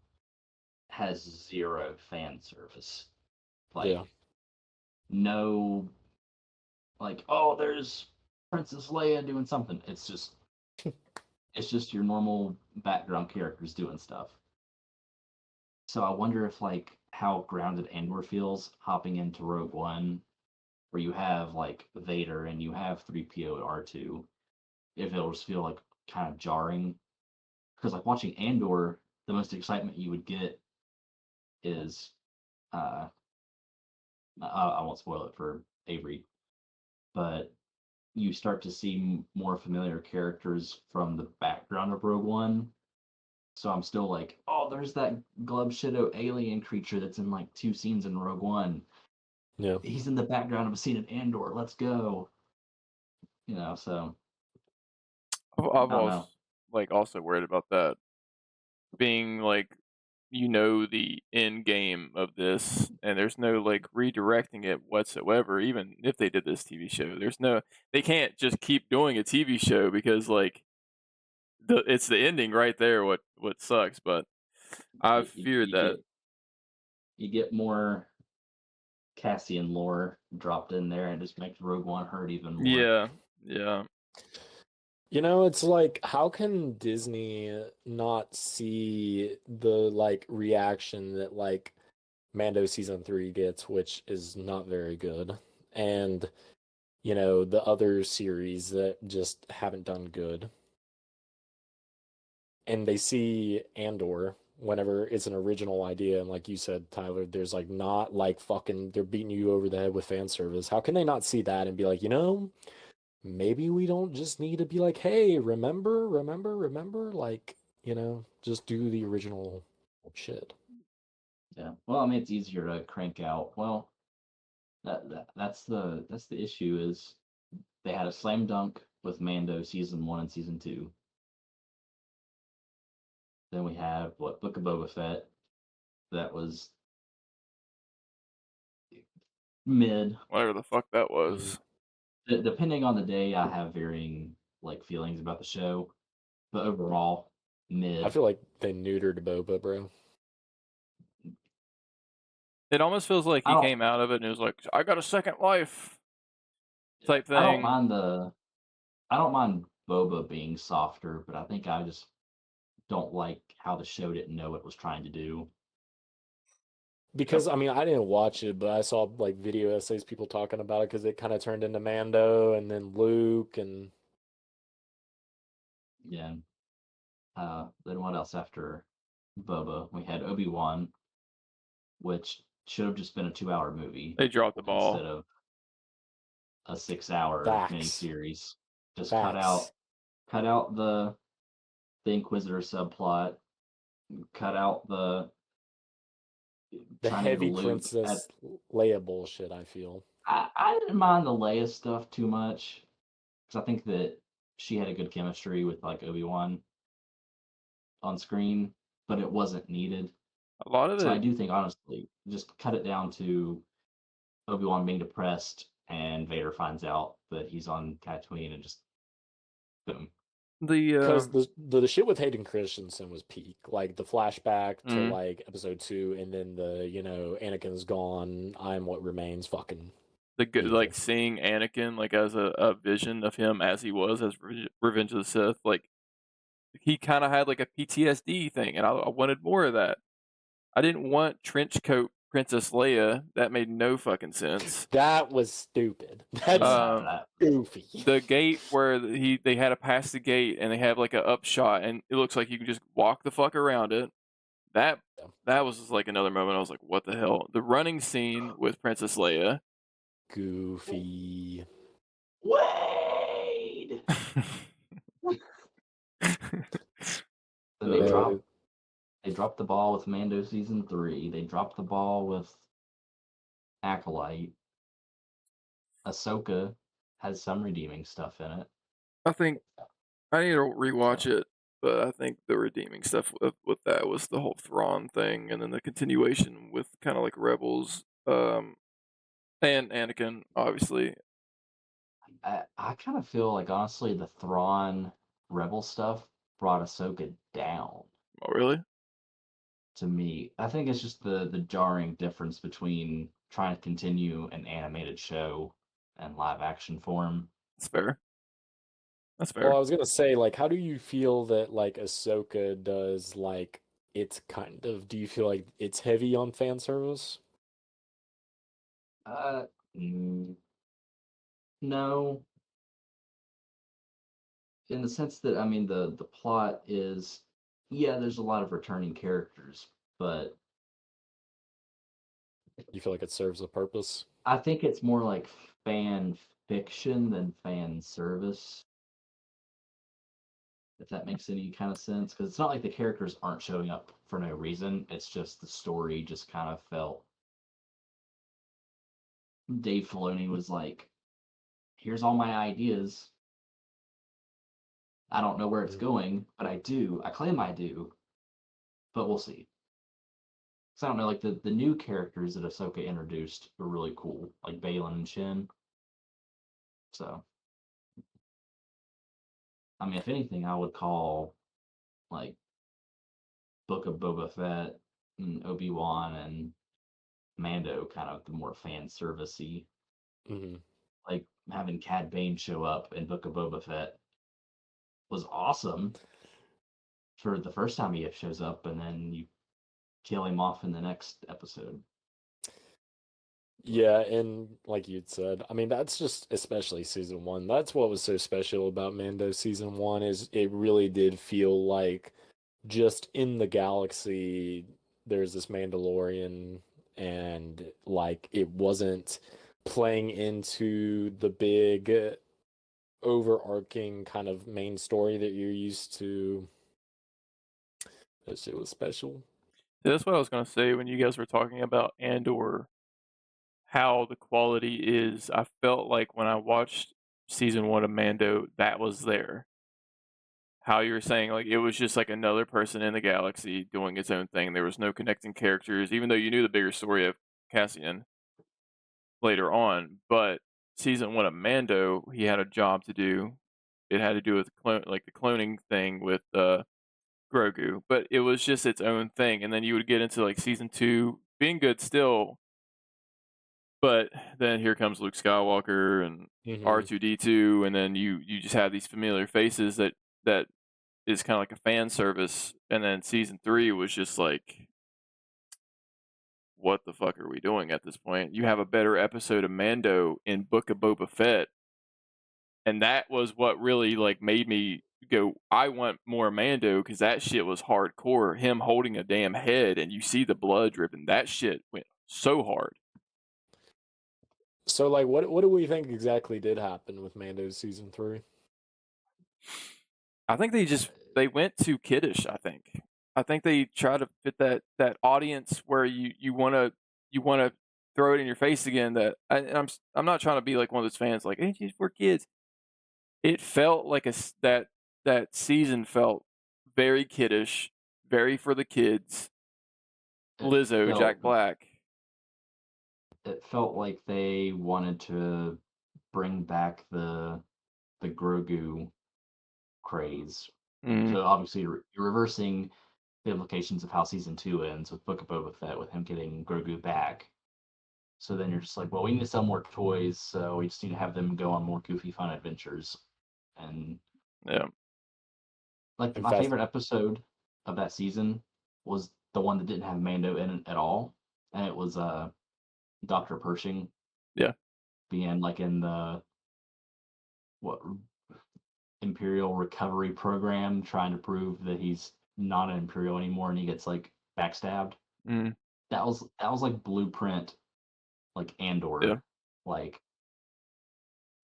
has zero fan service. Like, Yeah. no, like, oh, there's Princess Leia doing something. It's just your normal background characters doing stuff. So I wonder if like how grounded Andor feels hopping into Rogue One, where you have like Vader and you have 3PO and R2, if it'll just feel like kind of jarring. Because like watching Andor, the most excitement you would get is uh I won't spoil it for Avery, but you start to see more familiar characters from the background of Rogue One. So I'm still like, oh, there's that Glub Shadow alien creature that's in like 2 scenes in Rogue One. Yeah. He's in the background of a scene in Andor. Let's go. You know, so I've I don't also know. also worried about that being like, the end game of this, and there's no like redirecting it whatsoever. Even if they did this TV show, they can't just keep doing a TV show because like it's the ending right there. What sucks, but I feared You that. get more Cassian lore dropped in there and just makes Rogue One hurt even more. Yeah, yeah. You know, it's like, how can Disney not see the like reaction that like Mando season 3 gets, which is not very good, and you know, the other series that just haven't done good. And they see Andor whenever it's an original idea, and like you said, Tyler, there's like not like fucking they're beating you over the head with fan service. How can they not see that and be like, you know, maybe we don't just need to be like, hey, remember, like, you know, just do the original shit. Yeah. Well, I mean, it's easier to crank out. Well, that's the issue is they had a slam dunk with Mando season 1 and season 2. Then we have what Book of Boba Fett that was mid. Whatever the fuck that Mm. was. Depending on the day, I have varying like feelings about the show, but overall, I mid. feel like they neutered Boba, bro. It almost feels like I he don't. came out of it and was like, "I got a second life," type I don't thing. mind I don't mind Boba being softer, but I think I just don't like how the show didn't know what it was trying to do. Because I mean, I didn't watch it, but I saw like video essays, people talking about it because it kind of turned into Mando and then Luke and Yeah. Then what else after Boba? We had Obi-Wan, which should have just been a 2-hour movie They dropped the ball. instead of a 6-hour facts, miniseries. Just facts. cut out the Inquisitor subplot, cut out the The trying to get a heavy loot. Princess Leia bullshit, I feel. I didn't mind the Leia stuff too much because I think that she had a good chemistry with like Obi-Wan on screen, but it wasn't needed. A lot of So I it, do think honestly, just cut it down to Obi-Wan being depressed and Vader finds out that he's on Tatooine and just boom. Because the the shit with Hayden Christensen was peak. Like the flashback to Mm. like episode 2, and then the Anakin's gone, I'm what remains. Fucking good, beautiful. like seeing Anakin like as a vision of him as he was as Revenge of the Sith, like he kind of had like a PTSD thing, and I wanted more of that. I didn't want trench coat Princess Leia. That made no fucking sense. That was stupid. That's Yeah, goofy. The gate where they had to pass the gate and they have like a upshot and it looks like you can just walk the fuck around it. That was just like another moment. I was like, what the hell? The running scene with Princess Leia. Goofy. Wade. Then they Uh, dropped the ball with Mando season 3. They dropped the ball with Acolyte. Ahsoka has some redeeming stuff in it. I think I need to rewatch it, but I think the redeeming stuff with that was the whole Thrawn thing, and then the continuation with kind of like Rebels, and Anakin, obviously. I kind of feel like honestly the Thrawn Rebel stuff brought Ahsoka down Oh, really? to me. I think it's just the jarring difference between trying to continue an animated show and live action form. That's fair. That's well, I fair. was gonna say, like, how do you feel that like Ahsoka does like it's kind of? Do you feel like it's heavy on fan service? Mm, no, in the sense that I mean the plot is, yeah, there's a lot of returning characters, but You feel like it serves a purpose? I think it's more like fan fiction than fan service, if that makes any kind of sense. Because it's not like the characters aren't showing up for no reason. It's just the story just kind of felt. Dave Filoni was like, here's all my ideas. I don't know where it's going, but I do. I claim I do, but we'll see. So I don't know, like the new characters that Ahsoka introduced were really cool, like Balin and Shin. So, I mean, if anything, I would call like Book of Boba Fett and Obi-Wan and Mando kind of the more fan servicey. Mm-hmm. Like having Cad Bane show up in Book of Boba Fett was awesome for the first time he shows up, and then you kill him off in the next episode. Yeah, and like you'd said, I mean, that's just especially season 1. That's what was so special about Mando season 1 is it really did feel like just in the galaxy there's this Mandalorian, and like it wasn't playing into the big overarching kind of main story that you're used to. That shit was special. Yeah, that's what I was gonna say when you guys were talking about Andor, how the quality is. I felt like when I watched season 1 of Mando, that was there. How you were saying, like it was just like another person in the galaxy doing its own thing. There was no connecting characters, even though you knew the bigger story of Cassian later on. But season 1 of Mando, he had a job to do. It had to do with like the cloning thing with Grogu, but it was just its own thing. And then you would get into like season 2 being good still, but then here comes Luke Skywalker and R2D2, and then you just have these familiar faces that is kind of like a fan service. And then season 3 was just like, what the fuck are we doing at this point? You have a better episode of Mando in Book of Boba Fett, and that was what really like made me go, I want more Mando, because that shit was hardcore. Him holding a damn head and you see the blood dripping. That shit went so hard. So like what do we think exactly did happen with Mando season 3? I think they went too kiddish, I think. I think they try to fit that audience where you wanna throw it in your face again. I'm not trying to be like one of those fans like, "Hey, it's for kids." It felt like that season felt very kiddish, very for the kids. It Lizzo, felt Jack Black. it felt like they wanted to bring back the Grogu craze. Mm, So obviously you're reversing the implications of how season 2 ends with Book of Boba Fett with him getting Grogu back. So then you're just like, well, we need to sell more toys, so we just need to have them go on more goofy, fun adventures. And yeah. like And my fast. favorite episode of that season was the one that didn't have Mando in it at all, and it was Dr. Pershing Yeah. being like in the what Imperial recovery program, trying to prove that he's not an Imperial anymore, and he gets like backstabbed. Mm, That was like blueprint, like yeah. Andor, like,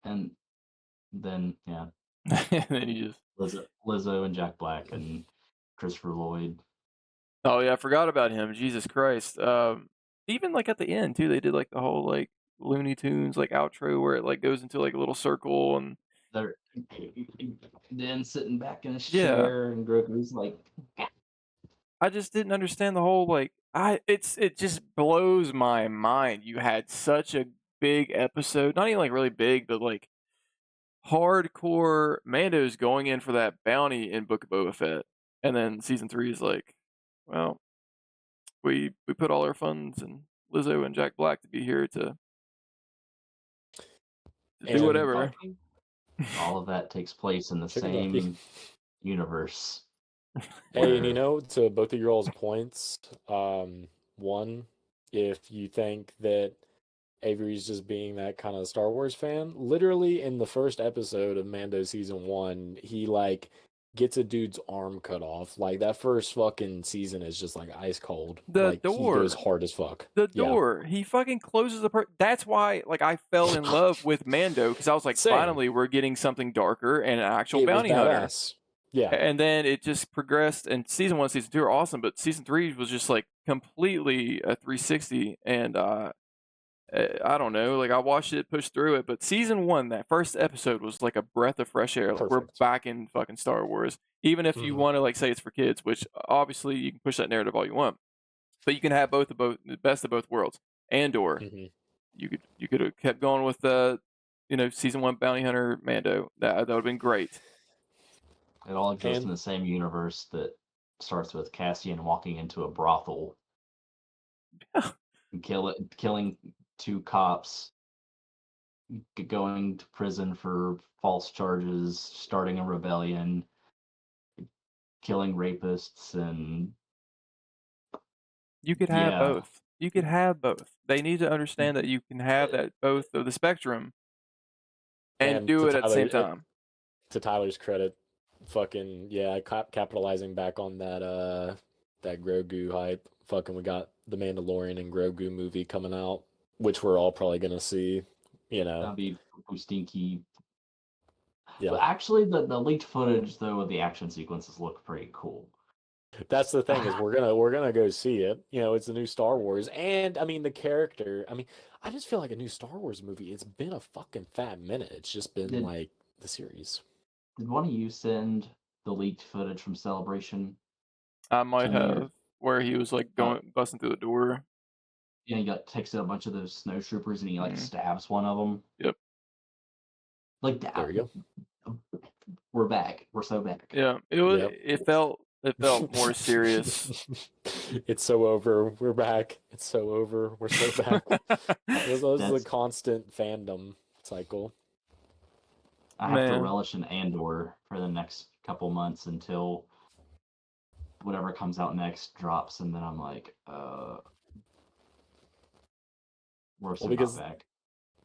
and then yeah, And then you just Lizzo and Jack Black and Christopher Lloyd. oh, yeah, I forgot about him, Jesus Christ. Even, like, at the end too, they did, like, the whole, like, Looney Tunes, like, outro where it, like, goes into, like, a little circle and They're then sitting back in his yeah. chair, and Grogu's like, I just didn't understand the whole, like it just blows my mind. You had such a big episode, not even, like, really big, but, like, hardcore Mando's going in for that bounty in Book of Boba Fett, and then season 3 is like, well, we put all our funds and Lizzo and Jack Black to be here to do And whatever. Talking. all of that takes place in the Chicken Ducky. same universe. Hey, and where to both of your all's points, one, if you think that Avery's just being that kind of Star Wars fan, literally in the first episode of Mando season 1, he like gets a dude's arm cut off. Like that first fucking season is just like ice cold. The Like he goes door. hard as fuck. The Yeah. door. He fucking closes the that's why like I fell in love with Mando because I was like, Same. finally we're getting something darker and an actual It was bounty hunter. badass. Yeah. And then it just progressed and season 1, season 2 are awesome, but season 3 was just like completely a 360 and I don't know, like I watched it, pushed through it, but season 1, that first episode was like a breath of fresh air. Like we're Perfect. back in fucking Star Wars. Even if you Mhm. want to like say it's for kids, which obviously you can push that narrative all you want. But you can have both the best of both worlds. Andor, Mhm. you could have kept going with season 1 bounty hunter Mando. That would have been great. it all exists in And the same universe that starts with Cassian walking into a brothel and killing 2 cops, going to prison for false charges, starting a rebellion, killing rapists, and You could have yeah, both. You could have both. They need to understand that you can have that both of the spectrum and and do it at the same time. to Tyler's credit, fucking yeah, capitalizing back on that Grogu hype. Fucking, we got the Mandalorian and Grogu movie coming out, which we're all probably gonna see. You know, that'd be stinky. yeah. But actually, the leaked footage though of the action sequences look pretty cool. That's the thing, is we're gonna go see it. You know, it's a new Star Wars, and I mean the character. I mean, I just feel like a new Star Wars movie. It's been a fucking fat minute. It's just been Did like the series. did one of you send the leaked footage from Celebration I to might me? have where he was like Uh, going busting through the door. yeah, he got takes out a bunch of those snowtroopers and he like Mm, stabs one of them. yep. Like There that. we go. We're back. We're so back. Yeah. Yep. It felt more serious. It's so over. We're back. It's so over. We're so back. This is a That's constant fandom cycle. I have to Man. relish in Andor for the next couple months until whatever comes out next drops, and then I'm like, we're so not because back.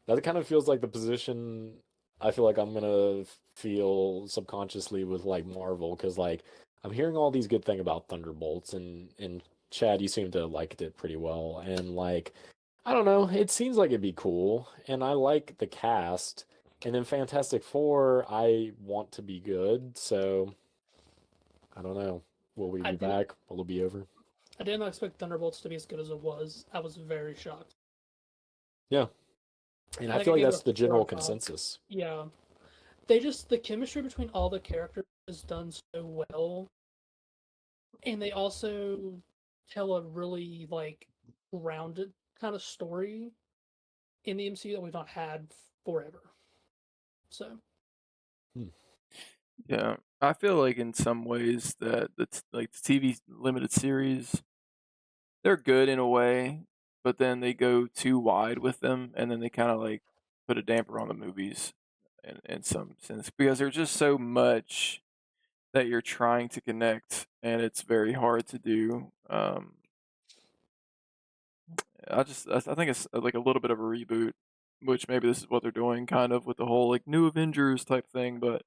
that kind of feels like the position I feel like I'm gonna feel subconsciously with like Marvel, because like I'm hearing all these good things about Thunderbolts, and Chad, you seem to have liked it pretty well, and like I don't know, it seems like it'd be cool, and I like the cast, and then Fantastic Four I want to be good, so I don't know. Will we I be did. back? Will it be over? I did not expect Thunderbolts to be as good as it was. I was very shocked. Yeah. And I think feel like gave it that's a the 4 general out of 5. consensus. Yeah. The chemistry between all the characters is done so well. And they also tell a really, like, grounded kind of story in the MCU that we've not had forever. So, Yeah, I feel like in some ways that like the TV limited series, they're good in a way, but then they go too wide with them, and then they kind of like put a damper on the movies in some sense because there's just so much that you're trying to connect, and it's very hard to do. I think it's like a little bit of a reboot, which maybe this is what they're doing, kind of with the whole like new Avengers type thing, but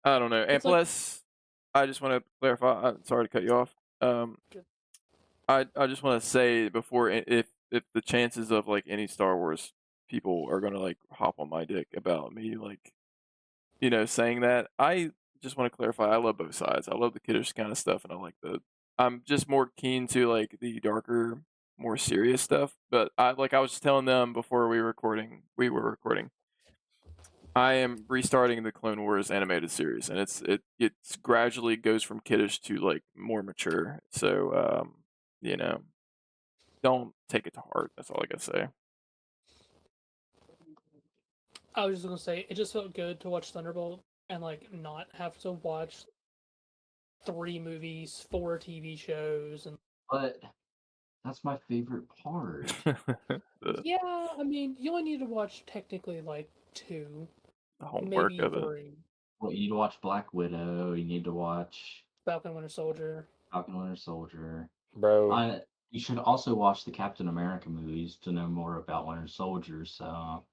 I don't know. And it's like, plus, I just want to clarify. Sorry to cut you off. Um, Good. I just want to say before if the chances of like any Star Wars people are gonna like hop on my dick about me like saying that, I just want to clarify. I love both sides. I love the kiddish kind of stuff, and I like the. I'm just more keen to like the darker, more serious stuff. But I was just telling them before we were recording. I am restarting the Clone Wars animated series, and it's gradually goes from kiddish to like more mature. So you know, don't take it to heart. That's all I gotta say. I was just going to say, it just felt good to watch Thunderbolt and, like, not have to watch 3 movies, 4 TV shows, and But that's my favorite part. the yeah, I mean, you only need to watch technically like 2, homework maybe of it. 3. Well, you need to watch Black Widow. You need to watch Falcon Winter Soldier. Falcon Winter Soldier. Bro, You should also watch the Captain America movies to know more about Winter Soldier. So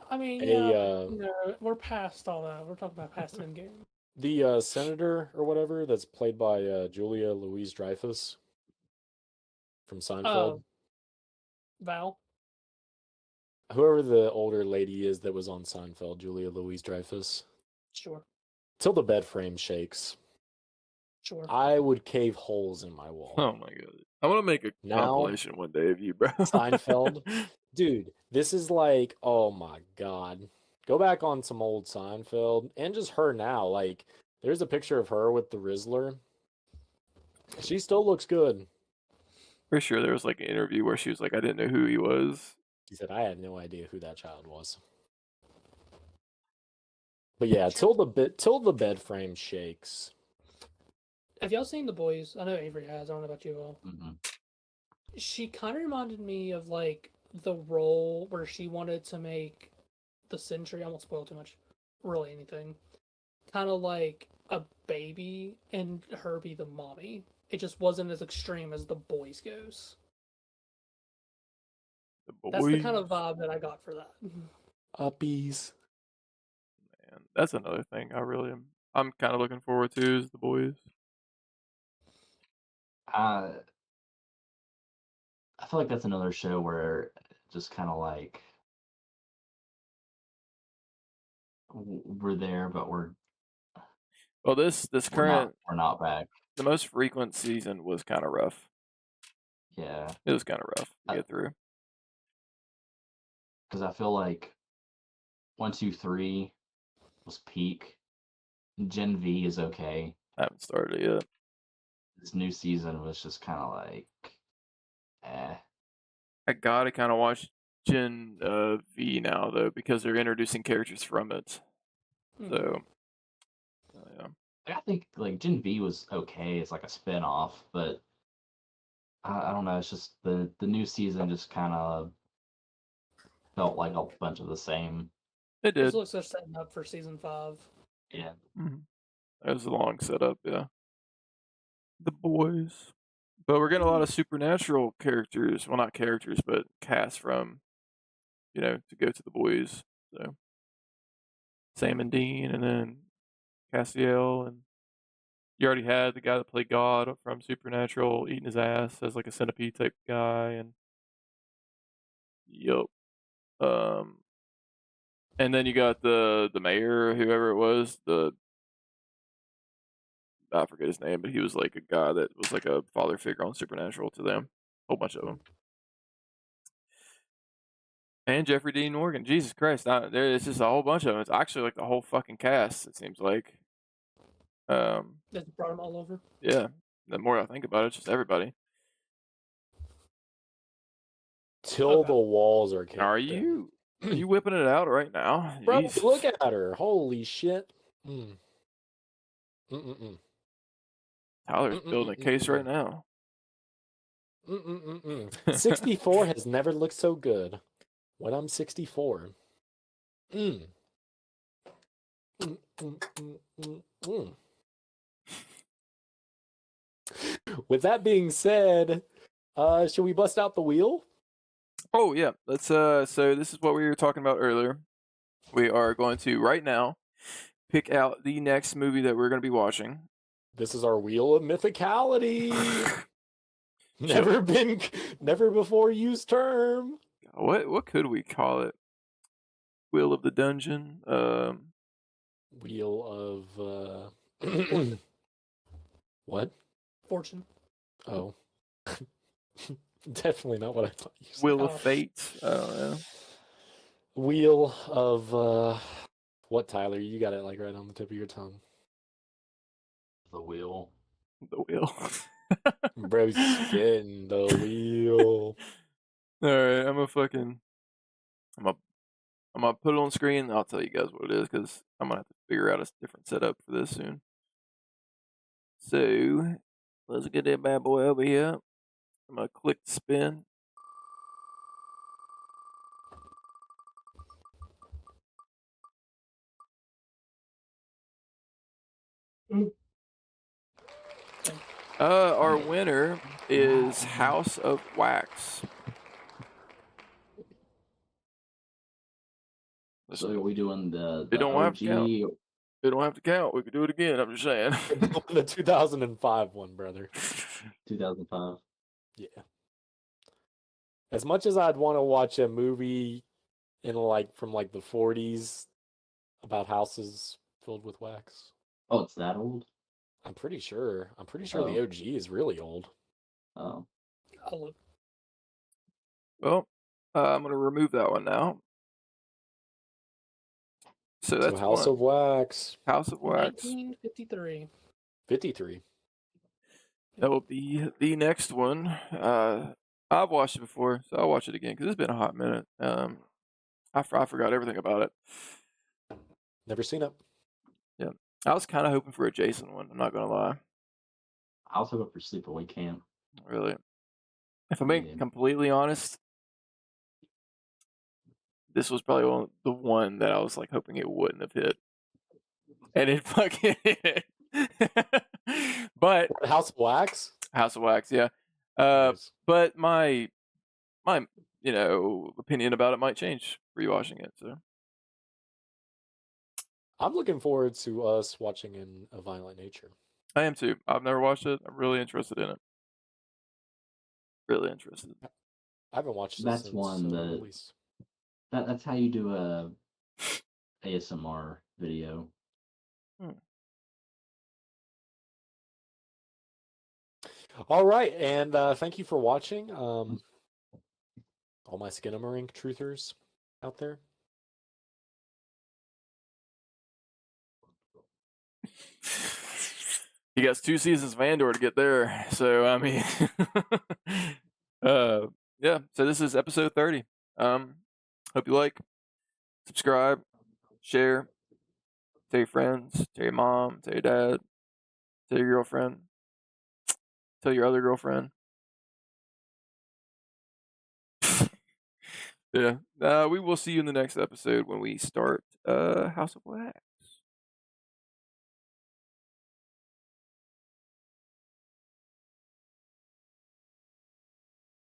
I mean, yeah, but a we're past all that. We're talking about past Endgame. the senator or whatever that's played by Julia Louis-Dreyfus from Seinfeld. Oh, Val. Whoever the older lady is that was on Seinfeld, Julia Louis-Dreyfus. Sure, Till the bed frame shakes. sure. I would cave holes in my wall. Oh my god! I want to make a Now, compilation one day of you, bro. Seinfeld. Dude, this is like, oh my god. Go back on some old Seinfeld and just her now. Like, there's a picture of her with the Rizzler. She still looks good. Pretty sure there was like an interview where she was like, "I didn't know who he was." She said, I had no idea who that child was. But yeah, till the bed frame shakes. Have y'all seen The Boys? I know Avery has. I don't know about you all. mhm. She kind of reminded me of like the role where she wanted to make the Century. I won't spoil too much, really anything. Kind of like a baby and her be the mommy. It just wasn't as extreme as The Boys goes. The That's the boys. kind of vibe that I got for that. Uppies. Man, that's another thing I'm kind of looking forward to is the boys. I I feel like that's another show where just kind of like we're there, but Well, this current we're not back. the most frequent season was kind of rough. Yeah, It was kind of rough to Uh, get through. because I feel like 1, 2, 3 was peak. Gen V is okay. I haven't started it yet. This new season was just kind of like, eh. I gotta kind of watch Gen V now though because they're introducing characters from it. Mhm. So yeah. I think like Gen V was okay. It's like a spin off, but I don't know. It's just the new season just kind of felt like a bunch of the same. It This did. looks like setting up for season 5. Yeah. It was a long setup, yeah. The boys. But we're getting a lot of supernatural characters. Well, not characters, but cast from, to go to the boys. So Sam and Dean, and then Castiel, and you already had the guy that played God from Supernatural eating his ass as like a centipede type guy, and yup. Um, and then you got the mayor, whoever it was, the I forget his name, but he was like a guy that was like a father figure on Supernatural to them. A whole bunch of them. And Jeffrey Dean Morgan. Jesus Christ. It's just a whole bunch of them. It's actually like the whole fucking cast, it seems like. They brought them all over. Yeah. The more I think about it, it's just everybody. Till the walls are Are caved in. you whipping it out right now? Bro, Jesus. look at her. Holy shit. Mm-mm-mm. Tyler's building a case right now. 64 has never looked so good. When I'm 64. With that being said, should we bust out the wheel? Oh yeah, let's so this is what we were talking about earlier. We are going to right now pick out the next movie that we're going to be watching. This is our wheel of mythicality. Never before used term. What could we call it? Wheel of the Dungeon. Wheel of what? Fortune. Oh. Definitely not what I thought you said. Wheel of Fate. I don't know. Wheel of what, Tyler? You got it like right on the tip of your tongue. The wheel. The wheel. Bro, spin the wheel. All right, I'm gonna put it on screen. And I'll tell you guys what it is because I'm gonna have to figure out a different setup for this soon. So let's get that bad boy over here. I'm gonna click spin. Our winner is House of Wax. So are we doing the It don't have to count. OG? It don't have to count. We could do it again. I'm just saying. The 2005 one, brother. 2005. Yeah. As much as I'd want to watch a movie in from the 40s about houses filled with wax. Oh, it's that old? I'm pretty sure the OG is really old. Oh. I'll look. Well, I'm gonna remove that one now. So that's House of Wax. House of Wax. 1953. 53. That will be the next one. I've watched it before, so I'll watch it again because it's been a hot minute. I forgot everything about it. Never seen it. Yeah, I was kind of hoping for a Jason one. I'm not gonna lie. I was hoping for Sleepaway Camp. Really, if I'm being completely honest, this was probably the one that I was like hoping it wouldn't have hit, and it fucking hit. But House of Wax. House of Wax, yeah. Nice. But my opinion about it might change rewatching it. So I'm looking forward to us watching in A Violent Nature. I am too. I've never watched it. I'm really interested in it. Really interested. I haven't watched this That's since one that release. That's how you do a ASMR video. All right, and thank you for watching. All my Skinamarink truthers out there. He got 2 seasons of Andor to get there. So I mean, yeah. So this is episode 30. Hope you like, subscribe, share, tell your friends, tell your mom, tell your dad, tell your girlfriend, tell your other girlfriend. Yeah. We will see you in the next episode when we start House of Wax.